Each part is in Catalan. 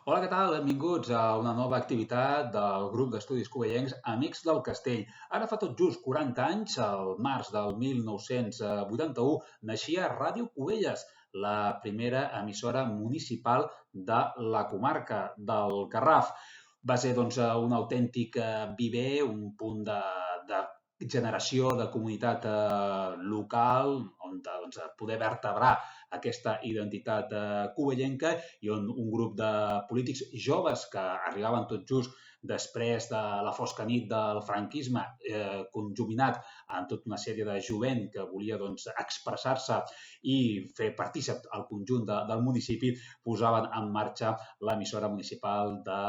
Hola, què tal? Benvinguts a una nova activitat del grup d'estudis covellencs Amics del Castell. Ara fa tot just 40 anys, al març del 1981, naixia Ràdio Cubelles, la primera emissora municipal de la comarca del Garraf. Va ser un autèntic viver, un punt de generació de comunitat local on poder vertebrar aquesta identitat covellenca i on un grup de polítics joves que arribaven tot just després de la fosca nit del franquisme, conjuminat amb tota una sèrie de jovent que volia expressar-se i fer partícip al conjunt del municipi, posaven en marxa l'emissora municipal de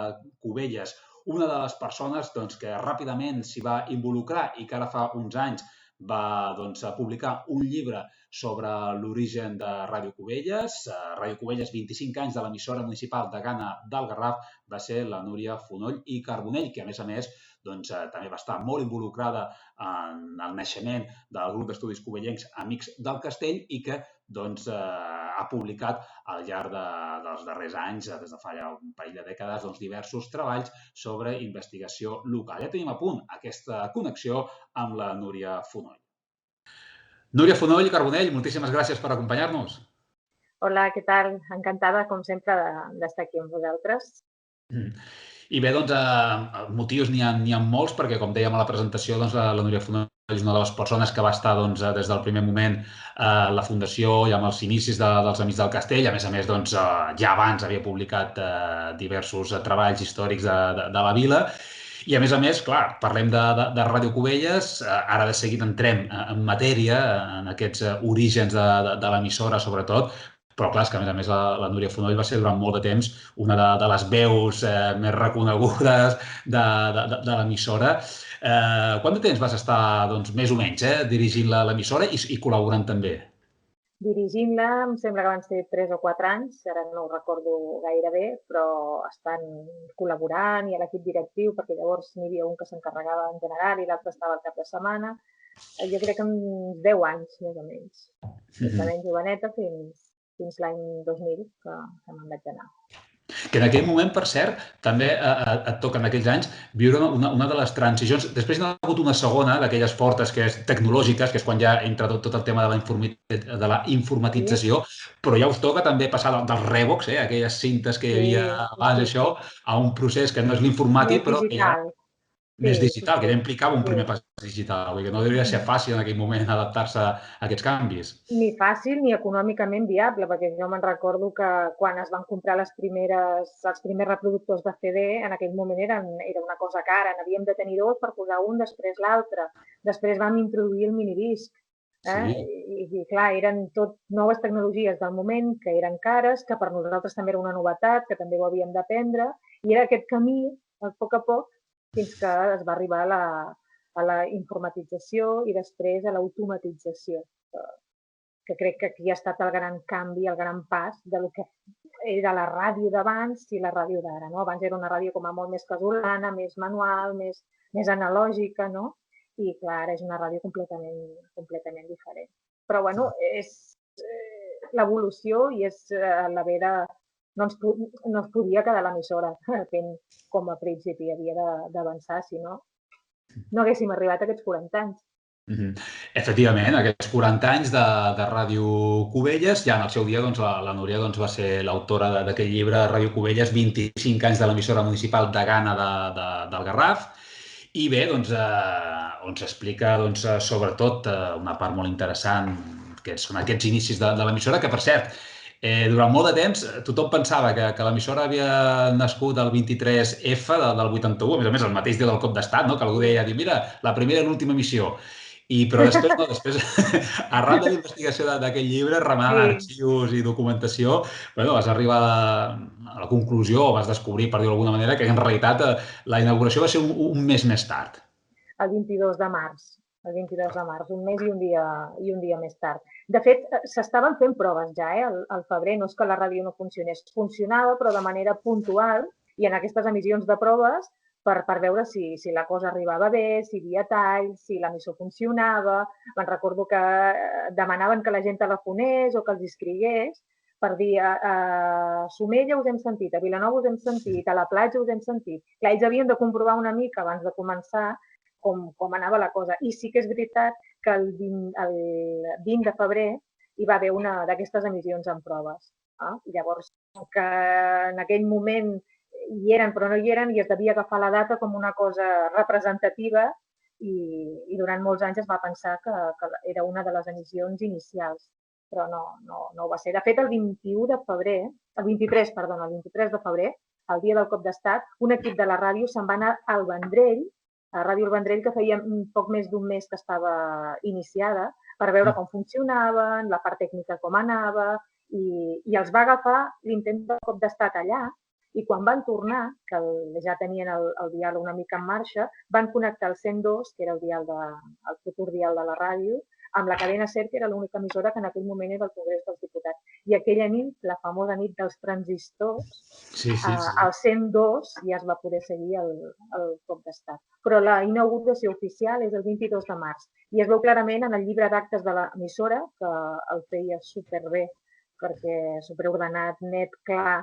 Cubelles. Una de les persones que ràpidament s'hi va involucrar i que ara fa uns anys va publicar un llibre sobre l'origen de Ràdio Cubelles. Ràdio Cubelles, 25 anys de l'emissora municipal de Gana del Garraf, va ser la Núria Fonoll i Carbonell, que a més, també va estar molt involucrada en el naixement del grup d'estudis covellencs Amics del Castell i que ha publicat al llarg dels darrers anys, des de fa ja un parell de dècades, diversos treballs sobre investigació local. Ja tenim a punt aquesta connexió amb la Núria Fonoll. Núria Fonoll i Carbonell, moltíssimes gràcies per acompanyar-nos. Hola, què tal? Encantada, com sempre, d'estar aquí amb vosaltres. I bé, motius n'hi ha molts, perquè, com dèiem a la presentació, la Núria Fonoll és una de les persones que va estar des del primer moment a la Fundació i amb els inicis dels Amics del Castell. A més, ja abans havia publicat diversos treballs històrics de la vila. I, a més, clar, parlem de Ràdio Cubelles, ara de seguida entrem en matèria, en aquests orígens de l'emissora, sobretot, però clar, és que a més la Núria Fonoll va ser durant molt de temps una de les veus més reconegudes de l'emissora. Quant de temps vas estar, més o menys, dirigint l'emissora i col·laborant també? Dirigint-la, em sembla que van ser 3 o 4 anys, ara no ho recordo gaire bé, però estan col·laborant i a l'equip directiu, perquè llavors n'hi havia un que s'encarregava en general i l'altre estava al cap de setmana. Jo crec que uns 10 anys, més o menys. Des de ben joveneta fins l'any 2000, que me'n vaig anar. Que en aquell moment, per cert, també et toca en aquells anys viure una de les transicions. Després n'ha hagut una segona, d'aquelles fortes, que és tecnològiques, que és quan ja entra tot el tema de la informatització, però ja us toca també passar dels Revox, aquelles cintes que hi havia abans, això, a un procés que no és l'informàtic, però que ja més digital, que ja implicava un primer pas digital, que no devia ser fàcil en aquell moment adaptar-se a aquests canvis. Ni fàcil ni econòmicament viable, perquè jo me'n recordo que quan es van comprar els primers reproductors de CD, en aquell moment era una cosa cara, n'havíem de tenir dos per posar un, després l'altre. Després vam introduir el minidisc. I clar, eren tot noves tecnologies del moment, que eren cares, que per nosaltres també era una novetat, que també ho havíem d'aprendre, i era aquest camí, a poc, fins que es va arribar a la informatització i després a l'automatització, que crec que aquí ha estat el gran canvi, el gran pas de lo que era la ràdio d'abans i la ràdio d'ara, no? Abans era una ràdio com a molt més casolana, més manual, més analògica, no? I clar, ara és una ràdio completament diferent. Però bueno, és l'evolució i és l'haver de... No es podia quedar l'emissora fent com a principi, havia d'avançar, si no haguéssim arribat a aquests 40 anys. Efectivament, aquests 40 anys de Ràdio Cubelles, ja en el seu dia la Núria va ser l'autora d'aquell llibre Ràdio Cubelles, 25 anys de l'emissora municipal de Gana del Garraf, i bé, on s'explica sobretot una part molt interessant, que són aquests inicis de l'emissora, que per cert, durant molt de temps tothom pensava que l'emissora havia nascut el 23F del 81, a més, el mateix dia del cop d'estat, que algú deia, mira, la primera i l'última emissió. Però després, arran de la investigació d'aquest llibre, remenant arxius i documentació, vas arribar a la conclusió, o vas descobrir, per dir-ho d'alguna manera, que en realitat la inauguració va ser un mes més tard. El 22 de març, un mes i un dia més tard. De fet, s'estaven fent proves ja, al febrer, no és que la ràdio no funcionés, funcionava, però de manera puntual, i en aquestes emissions de proves per veure si la cosa arribava bé, si hi havia talls, si l'emissor funcionava. Me'n recordo que demanaven que la gent telefonés o que els escrigués, per dir a Somella us hem sentit, a Vilanova us hem sentit, a la platja us hem sentit. Clar, ells havien de comprovar una mica abans de començar com anava la cosa. I sí que és veritat que el 20 de febrer hi va haver una d'aquestes emissions en proves. Llavors, que en aquell moment hi eren però no hi eren i es devia agafar la data com una cosa representativa i durant molts anys es va pensar que era una de les emissions inicials, però no ho va ser. De fet, el 21 de febrer, el 23, perdona, el 23 de febrer, el dia del cop d'estat, un equip de la ràdio se'n va anar al Vendrell, a Ràdio El Vendrell, que feia poc més d'un mes que estava iniciada, per veure com funcionaven, la part tècnica com anava, i els va agafar l'intent del cop d'estat allà, i quan van tornar, que ja tenien el dial una mica en marxa, van connectar el 102, que era el futur dial de la ràdio, amb la cadena SER, que era l'única emissora que en aquell moment era el Congrés dels Diputats. I aquella nit, la famosa nit dels transistors, al 102 ja es va poder seguir el cop d'estat. Però la inauguració oficial és el 22 de març. I es veu clarament en el llibre d'actes de l'emissora, que el feia superbé, perquè superordenat, net, clar,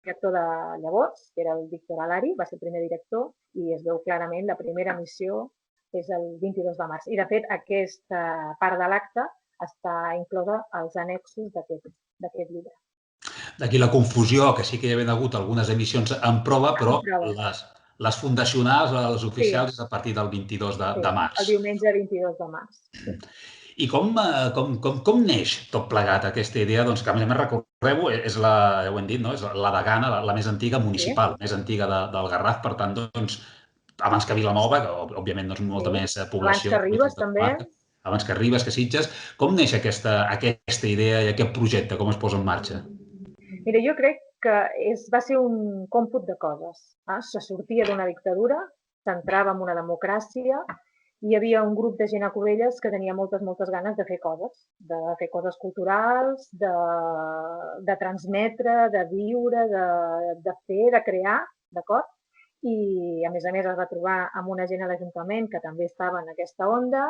director de llavors, que era el Víctor Alari, va ser el primer director, i es veu clarament la primera emissió és el 22 de març. I, de fet, aquesta part de l'acte està inclosa als annexos d'aquest llibre. D'aquí la confusió, que sí que hi havia hagut algunes emissions en prova, però les fundacionals, les oficials, és a partir del 22 de març. El diumenge 22 de març. I com neix tot plegat aquesta idea? Doncs que a més recordeu, és ja ho hem dit, no? És la degana, la més antiga municipal, més antiga del Garraf, per tant, doncs, abans que Vilanova, que òbviament doncs molta més població. Abans que Ribes, també. Abans que Ribes, que Sitges. Com neix aquesta idea i aquest projecte? Com es posa en marxa? Mira, jo crec que va ser un còmput de coses. Se sortia d'una dictadura, s'entrava en una democràcia, hi havia un grup de gent a Cubelles que tenia moltes ganes de fer coses culturals, de transmetre, de viure, de fer, de crear, d'acord? I, a més, es va trobar amb una gent a l'Ajuntament que també estava en aquesta onda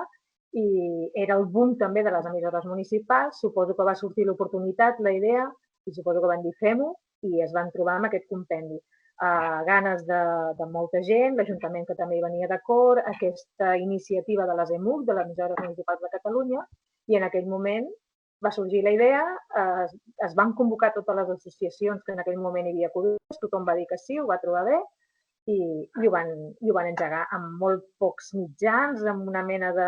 i era el boom també de les emissores municipals. Suposo que va sortir l'oportunitat, la idea, i suposo que van dir fem-ho, i es van trobar amb aquest compendi. Ganes de molta gent, l'Ajuntament que també hi venia d'acord, aquesta iniciativa de les EMUC, de les emissores municipals de Catalunya, i en aquell moment va sorgir la idea, es van convocar totes les associacions que en aquell moment hi havia Cubelles, tothom va dir que sí, ho va trobar bé, i ho van engegar amb molt pocs mitjans, amb una mena de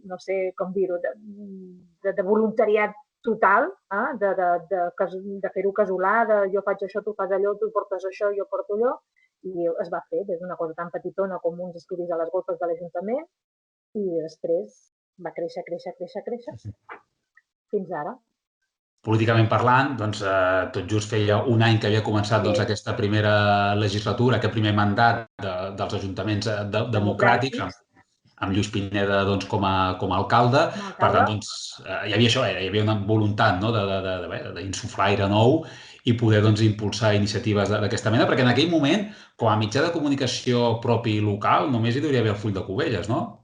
no sé com dir-ho, de voluntariat total, de fer-ho casolà, de jo faig això, tu fas allò, tu portes això, jo porto allò, i es va fer des d'una cosa tan petitona com uns estudis a les golfes de l'Ajuntament i després va créixer fins ara. Políticament parlant, doncs, tot just feia un any que havia començat aquesta primera legislatura, aquest primer mandat dels ajuntaments democràtics, amb Lluís Pineda com a alcalde. Per tant, doncs, hi havia això, hi havia una voluntat d'insuflar aire nou i poder impulsar iniciatives d'aquesta mena, perquè en aquell moment, com a mitjà de comunicació propi local, només hi hauria haver el Full de Cubelles, no?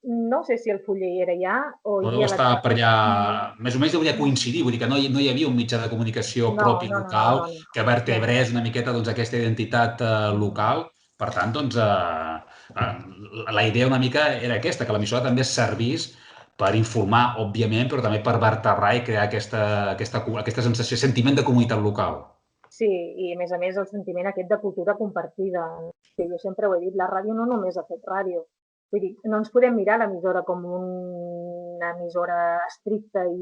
No sé si el Fuller era ja o hi havia... Estava per allà, més o menys hauria coincidir, vull dir que no hi havia un mitjà de comunicació propi local que vertebrés una miqueta aquesta identitat local. Per tant, doncs, la idea una mica era aquesta, que l'emissora també servís per informar, òbviament, però també per vertebrar i crear aquesta sensació, sentiment de comunitat local. Sí, i a més el sentiment aquest de cultura compartida. Jo sempre ho he dit, la ràdio no només ha fet ràdio. Vull dir, no ens podem mirar l'emissora com una emissora estricta i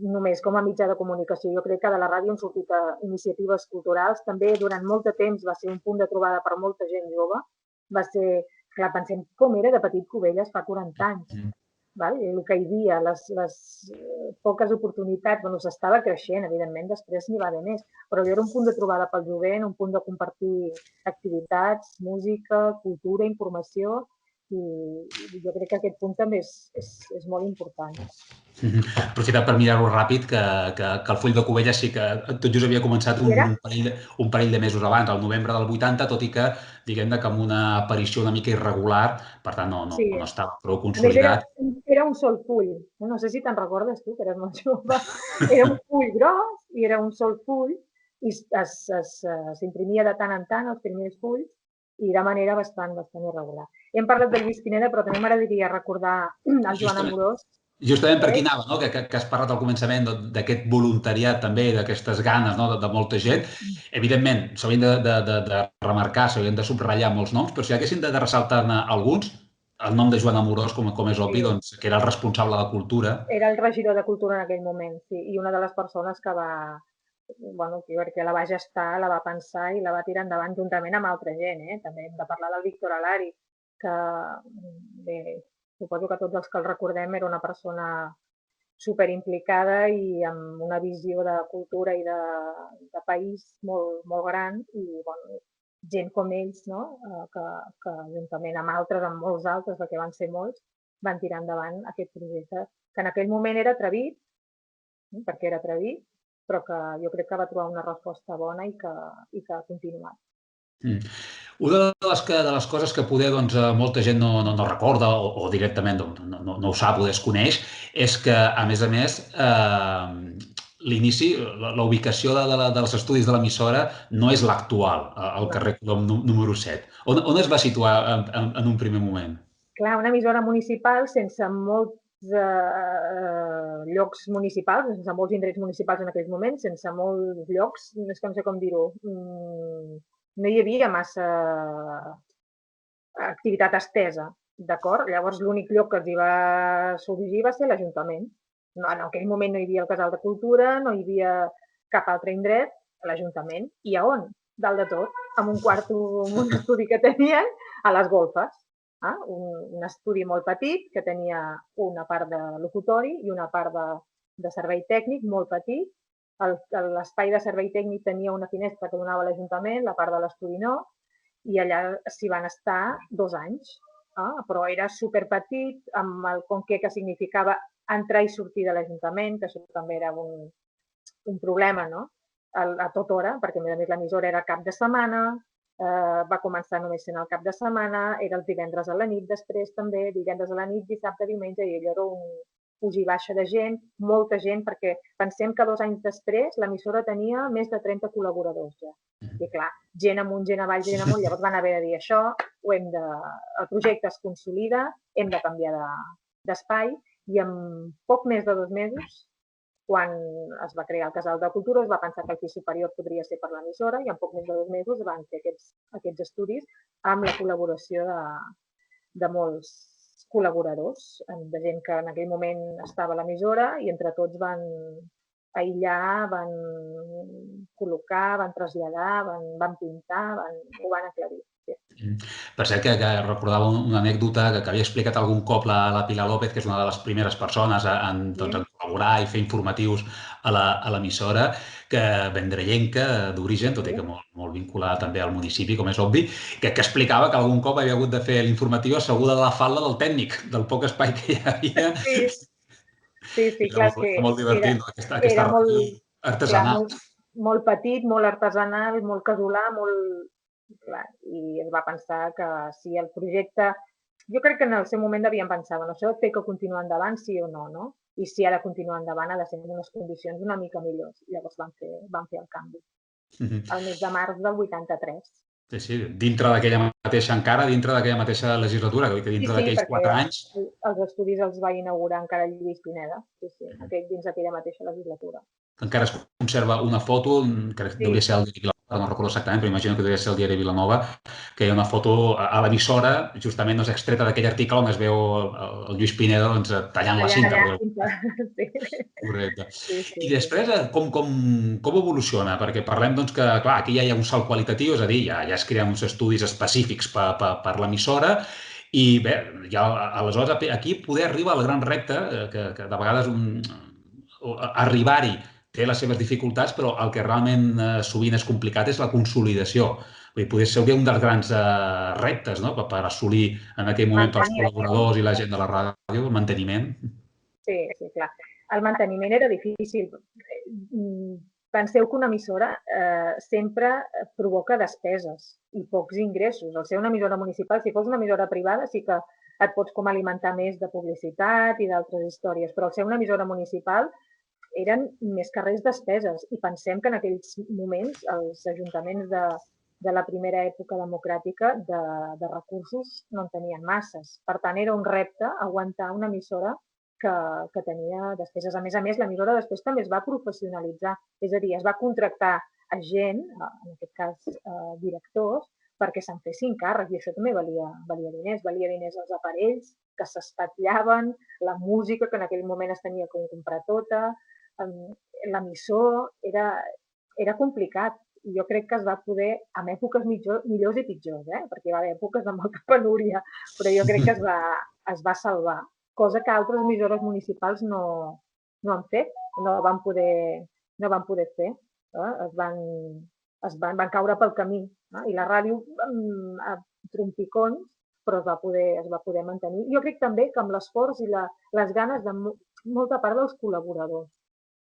només com a mitjà de comunicació. Jo crec que de la ràdio han sortit iniciatives culturals. També durant molt de temps va ser un punt de trobada per molta gent jove. Va ser, clar, pensem com era de petit Cubelles fa 40 anys. El que hi havia, les poques oportunitats, s'estava creixent, evidentment, després n'hi va haver més, però era un punt de trobada pel jovent, un punt de compartir activitats, música, cultura, informació, I jo crec que aquest punt també és molt important. Aprofitar per mirar-ho ràpid, que el Full de Cubelles sí que tot just havia començat un parell de mesos abans, al novembre del 80, tot i que, diguem-ne, que amb una aparició una mica irregular, per tant Sí. no estava prou A més, consolidat. era un sol full. No sé si te'n recordes tu, que eres molt jove. Era un full gros i era un sol full i s'imprimia de tant en tant els primers fulls i de manera bastant irregular. Hem parlat de Lluís Pineda, però també m'agradaria recordar el Joan Amorós. Justament per aquí anava, no? Que has parlat al començament d'aquest voluntariat també, d'aquestes ganes, no? De molta gent. Evidentment, s'haurien de remarcar, s'haurien de subratllar molts noms, però si haguessin de ressaltar-ne alguns, el nom de Joan Amorós, com és obvi, Sí. doncs, que era el responsable de cultura. Era el regidor de Cultura en aquell moment, sí, i una de les persones que perquè la va gestar, la va pensar i la va tirar endavant juntament amb altra gent. També hem de parlar del Víctor Alari, que bé, suposo que tots els que el recordem era una persona super implicada i amb una visió de cultura i de país molt, molt gran i gent com ells, no? que juntament amb altres, amb molts altres, perquè van ser molts, van tirar endavant aquest projecte, que en aquell moment era atrevit, perquè era atrevit, però que jo crec que va trobar una resposta bona i que ha continuat. Una de les coses que poder molta gent no recorda o directament no ho sap o desconeix és que, a més, l'inici, la ubicació dels estudis de l'emissora no és l'actual, al carrer Colom número 7. On es va situar en un primer moment? Clar, una emissora municipal sense molts llocs municipals, sense molts indrets municipals en aquells moments, sense molts llocs, és que no sé com dir-ho, no hi havia massa activitat estesa, d'acord? Llavors l'únic lloc que els hi va sorgir va ser l'Ajuntament. No, en aquell moment no hi havia el Casal de Cultura, no hi havia cap altre indret, l'Ajuntament. I a on? Dalt de tot, amb un estudi que tenien a les golfes. Un estudi molt petit que tenia una part de locutori i una part de servei tècnic molt petit. L'espai de servei tècnic tenia una finestra que donava a l'Ajuntament, la part de l'estudi no, i allà s'hi van estar 2 anys. Però era superpetit, amb el conque que significava entrar i sortir de l'Ajuntament, que això també era un problema, no? A tota hora, perquè a més l'emissora era cap de setmana, va començar només sent el cap de setmana, era els divendres a la nit després també, divendres a la nit, dissabte, diumenge, i allò era un puig i baixa de gent, molta gent, perquè pensem que 2 anys després l'emissora tenia més de 30 col·laboradors ja. I clar, gent amunt, gent avall, gent amunt, llavors van haver de dir això, el projecte es consolida, hem de canviar d'espai, i en poc més de 2 mesos, quan es va crear el Casal de Cultura, es va pensar que el pis superior podria ser per l'emissora i en poc més de 2 mesos van fer aquests estudis amb la col·laboració de molts col·laboradors, de gent que en aquell moment estava a l'emissora i entre tots van aïllar, van col·locar, van traslladar, van pintar, ho van aclarir. Per cert, que recordava una anècdota que havia explicat algun cop la Pilar López, que és una de les primeres persones en col·laborar i fer informatius a l'emissora, que vendrellenca d'origen, tot i que molt vinculada també al municipi, com és obvi, que explicava que algun cop havia hagut de fer l'informatiu asseguda de la falda del tècnic, del poc espai que hi havia. Sí, clar, que molt divertit, aquesta ràdio artesanal. Molt petit, molt artesanal, molt casolà, molt... Clar, i es va pensar que si el projecte... Jo crec que en el seu moment devien pensar, bueno, això té que continuar endavant, sí o no, no? I si ha de continuar endavant ha de ser en unes condicions una mica millors. Llavors van fer el canvi. El mes de març del 83. Sí, dintre d'aquella mateixa legislatura, que dintre d'aquells 4 anys... Els estudis els va inaugurar encara Lluís Pineda, dins d'aquella mateixa legislatura. Encara es conserva una foto, que hauria de ser el diari Vilanova, no recordo exactament, però imagino que hauria de ser el diari Vilanova, que hi ha una foto a l'emissora, justament extreta d'aquell article on es veu el Lluís Pineda tallant la cinta. Correcte. I després, com evoluciona? Perquè parlem que, clar, aquí ja hi ha un salt qualitatiu, és a dir, ja es creen uns estudis específics per l'emissora, i bé, ja aleshores aquí poder arribar al gran repte, que de vegades arribar-hi té les seves dificultats, però el que realment sovint és complicat és la consolidació. Vull dir, potser seria un dels grans reptes, no?, per assolir en aquell moment els Mantenir això. col·laboradors i la gent de la ràdio, el manteniment. Sí, sí, clar. El manteniment era difícil. Penseu que una emissora sempre provoca despeses i pocs ingressos. Al ser una emissora municipal, si fos una emissora privada, sí que et pots com alimentar més de publicitat i d'altres històries, però al ser una emissora municipal eren més que res despeses. I pensem que en aquells moments els ajuntaments de la primera època democràtica de recursos no en tenien masses. Per tant, era un repte aguantar una emissora que tenia despeses. A més, l'emissora després també es va professionalitzar, és a dir, es va contractar a gent, en aquest cas directors, perquè se'n fessin càrrec, i això també valia diners els aparells que s'espatllaven, la música que en aquell moment es tenia que comprar tota, l'emissor, era complicat. I jo crec que es va poder, en èpoques millors i pitjors, perquè hi va haver èpoques de molta penúria, però jo crec que es va salvar, cosa que altres emissores municipals no han fet, no van poder fer. Van caure pel camí. I la ràdio a trompicons, però es va poder mantenir. Jo crec també que amb l'esforç i les ganes de molta part dels col·laboradors.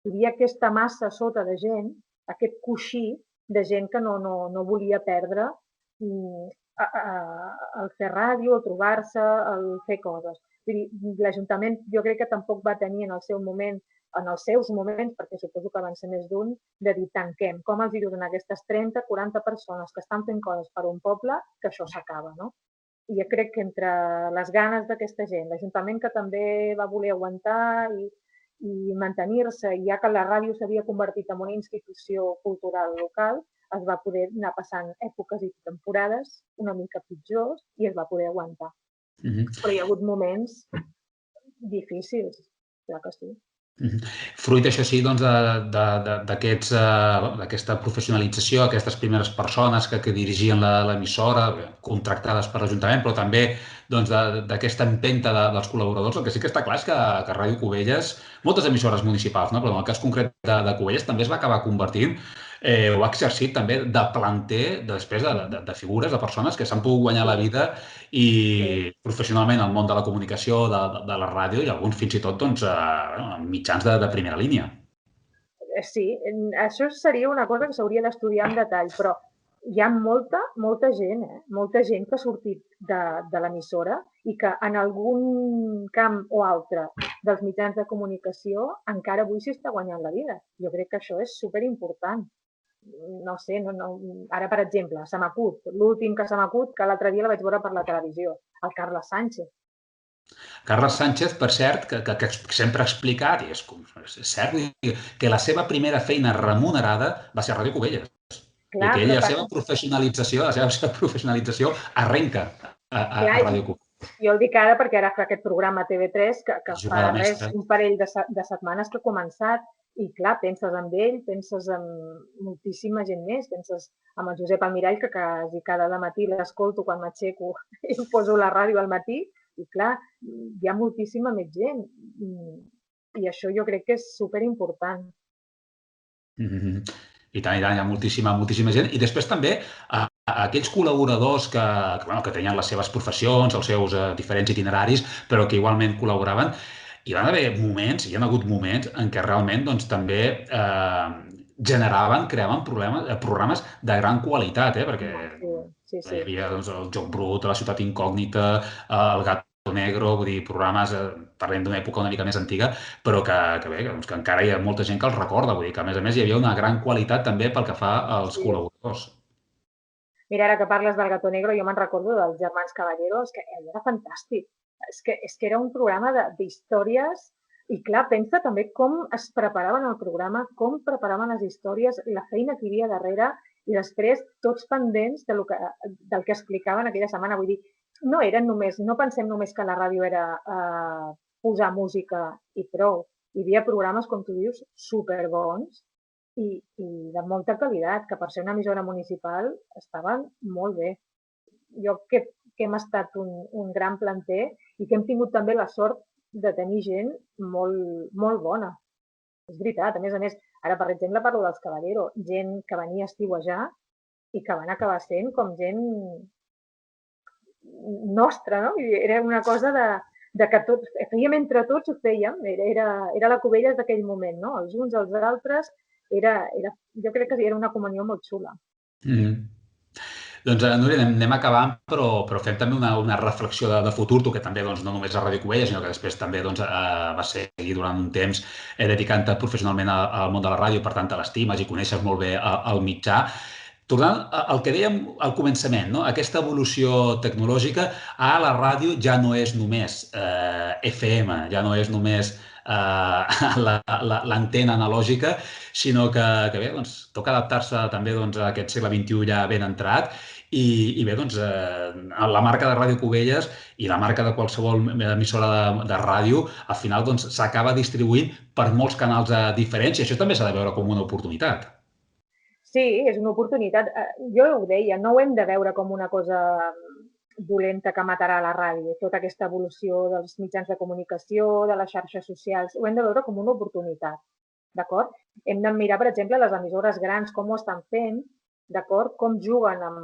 Hi havia aquesta massa sota de gent, aquest coixí de gent que no volia perdre el fer ràdio, el trobar-se, el fer coses. L'Ajuntament jo crec que tampoc va tenir en els seus moments, perquè suposo que van ser més d'un, de dir tanquem. Com els dius a aquestes 30-40 persones que estan fent coses per un poble, que això s'acaba, no? I jo crec que entre les ganes d'aquesta gent, l'Ajuntament que també va voler aguantar i mantenir-se, ja que la ràdio s'havia convertit en una institució cultural local, es va poder anar passant èpoques i temporades una mica pitjors i es va poder aguantar. Però hi ha hagut moments difícils, clar que sí. Fruit, això sí, doncs, d'aquesta professionalització, aquestes primeres persones que dirigien l'emissora, contractades per l'Ajuntament, però també d'aquesta empenta dels col·laboradors, el que sí que està clar és que Ràdio Cubelles, moltes emissores municipals, no? Però en el cas concret de Cubelles també es va acabar convertint, ho ha exercit també de planter després de figures, de persones que s'han pogut guanyar la vida i professionalment al món de la comunicació, de la ràdio i alguns fins i tot mitjans de primera línia. Sí, això seria una cosa que s'hauria d'estudiar en detall, però hi ha molta gent que ha sortit de l'emissora i que en algun camp o altre dels mitjans de comunicació encara avui s'hi està guanyant la vida. Jo crec que això és superimportant. No sé, ara, per exemple, se m'acut, l'últim que se m'acut, que l'altre dia la vaig veure per la televisió, el Carles Sánchez. Carles Sánchez, per cert, que sempre ha explicat, i és cert, que la seva primera feina remunerada va ser a Ràdio Cubelles. I que ell, la seva professionalització arrenca a Ràdio Cubelles. Jo el dic ara perquè ara fa aquest programa a TV3 que fa res, un parell de setmanes que ha començat i clar, penses en ell, penses en moltíssima gent més, penses en el Josep Almirall, que quasi cada matí l'escolto quan m'aixeco i em poso la ràdio al matí i clar, hi ha moltíssima més gent i això jo crec que és superimportant. I tant, hi ha moltíssima gent. I després també aquells col·laboradors que tenien les seves professions, els seus diferents itineraris, però que igualment col·laboraven, hi van haver moments, hi ha hagut moments en què realment també creaven programes de gran qualitat, perquè hi havia el Joc Brut, la Ciutat Incògnita, el Gato Negro, vull dir, programes, parlem d'una època una mica més antiga, però que encara hi ha molta gent que els recorda, vull dir que a més hi havia una gran qualitat també pel que fa als col·laboradors. Mira, ara que parles del Gato Negro, jo me'n recordo dels Germans Caballeros, que era fantàstic. És que era un programa d'històries i clar, pensa també com es preparaven el programa, com preparaven les històries, la feina que hi havia darrere i després tots pendents del que explicaven aquella setmana. Vull dir, no pensem només que la ràdio era posar música i prou. Hi havia programes, com tu dius, superbons i de molta qualitat, que per ser una emissora municipal estaven molt bé. Jo crec que hem estat un gran planter i que hem tingut també la sort de tenir gent molt, molt bona. És veritat, a més, Ara, per exemple, parlo dels Caballero, gent que venia a estiuejar i que van acabar sent com gent nostra, no? Era una cosa de que tots, fèiem entre tots, ho fèiem, era la Cubelles d'aquell moment, no? Els uns, els altres, jo crec que era una comunió molt xula. Doncs, Núria, anem acabant, però fem també una reflexió de futur, tu que també no només a Ràdio Cubelles, sinó que després també vas seguir durant un temps dedicant-te professionalment al món de la ràdio, per tant te l'estimes i coneixes molt bé el mitjà. Tornant al que dèiem al començament, no? Aquesta evolució tecnològica, ara la ràdio ja no és només FM, ja no és només l'antena analògica, sinó que bé, doncs, toca adaptar-se també a aquest segle XXI ja ben entrat i bé, doncs, la marca de Ràdio Cubelles i la marca de qualsevol emissora de ràdio al final s'acaba distribuint per molts canals diferents i això també s'ha de veure com una oportunitat. Sí, és una oportunitat. Jo ho deia, no ho hem de veure com una cosa dolenta que matarà la ràdio, tota aquesta evolució dels mitjans de comunicació, de les xarxes socials, ho hem de veure com una oportunitat, d'acord? Hem de mirar, per exemple, les emissores grans, com ho estan fent, d'acord? Com juguen amb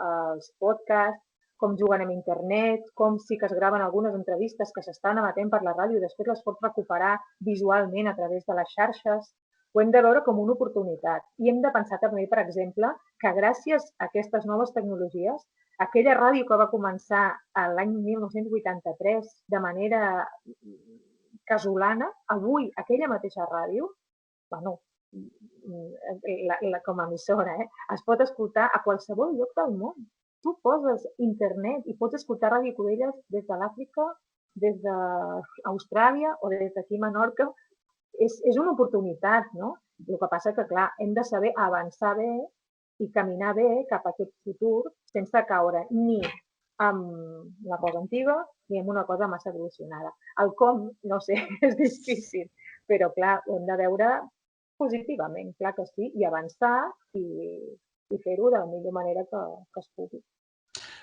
els podcasts, com juguen amb internet, com sí que es graven algunes entrevistes que s'estan emetent per la ràdio i després les pots recuperar visualment a través de les xarxes. Ho hem de veure com una oportunitat. I hem de pensar també, per exemple, que gràcies a aquestes noves tecnologies, aquella ràdio que va començar l'any 1983 de manera casolana, avui aquella mateixa ràdio, bueno, com a emissora, es pot escoltar a qualsevol lloc del món. Tu poses internet i pots escoltar Ràdio Cubelles des de l'Àfrica, des d'Austràlia o des d'aquí a Menorca. És una oportunitat, no? El que passa que, clar, hem de saber avançar bé i caminar bé cap a aquest futur sense caure ni amb la cosa antiga ni amb una cosa massa evolucionada. El com, no sé, és difícil, però, clar, ho hem de veure positivament, clar que sí, i avançar i fer-ho de la millor manera que es pugui.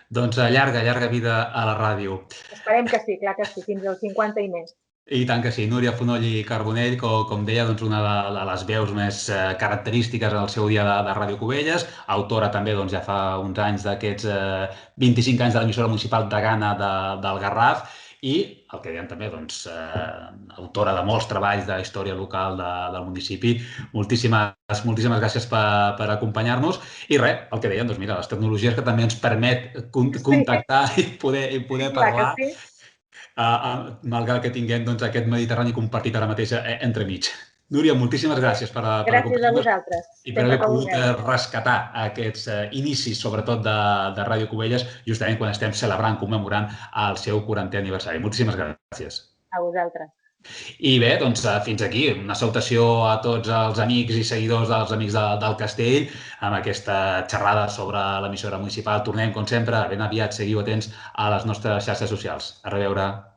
Doncs llarga vida a la ràdio. Esperem que sí, clar que sí, fins als 50 i més. I tant que sí. Núria Fonoll i Carbonell, com deia, una de les veus més característiques en el seu dia de Ràdio Cubelles, autora també ja fa uns anys d'aquests 25 anys de l'emissora municipal de Gana del Garraf i, el que dèiem també, autora de molts treballs de història local del municipi. Moltíssimes gràcies per acompanyar-nos. I res, el que dèiem, mira, les tecnologies que també ens permet contactar i poder parlar, malgrat que tinguem aquest Mediterrani compartit ara mateix entremig. Núria, moltíssimes gràcies per acompanyar-nos. Gràcies a vosaltres. I per haver pogut rescatar aquests inicis, sobretot de Ràdio Cubelles, justament quan estem celebrant, commemorant el seu 40è aniversari. Moltíssimes gràcies. A vosaltres. I bé, fins aquí. Una salutació a tots els amics i seguidors dels Amics del Castell amb aquesta xerrada sobre l'emissora municipal. Tornem, com sempre, ben aviat. Seguiu atents a les nostres xarxes socials. A reveure.